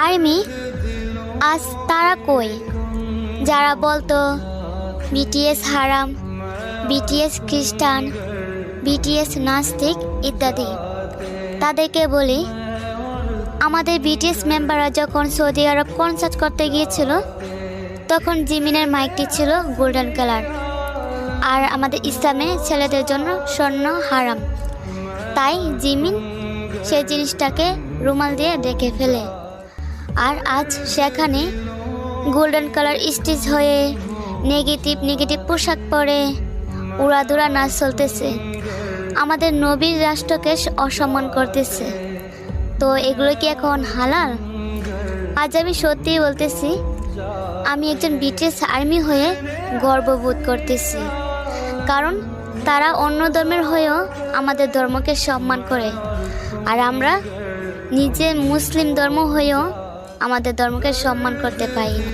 Army আজ তারা কই, যারা বলতো বিটিএস হারাম, বিটিএস খ্রিস্টান, বিটিএস নাস্তিক ইত্যাদি। তাদেরকে বলি, আমাদের বিটিএস মেম্বাররা যখন সৌদি আরব কনসার্ট করতে গিয়েছিল তখন জিমিনের মাইকটি ছিল গোল্ডেন কালার, আর আমাদের ইসলামে ছেলেদের জন্য স্বর্ণ হারাম। তাই জিমিন সেই জিনিসটাকে রুমাল দিয়ে ঢেকে ফেলে, আর আজ সেখানে গোল্ডেন কালার স্টিচ হয়ে নেগেটিভ পোশাক পরে উড়াধুরা নাচ চলতেছে, আমাদের নবীর রাষ্ট্রকে অসম্মান করতেছে। তো এগুলো কি এখন হালাল? আজ আমি সত্যিই বলতেছি, আমি একজন বিটিএস আর্মি হয়ে গর্ববোধ করতেছি, কারণ তারা অন্য ধর্মের হয়েও আমাদের ধর্মকে সম্মান করে, আর আমরা নিজে মুসলিম ধর্ম হয়েও আমাদের ধর্মকে সম্মান করতে পারি না।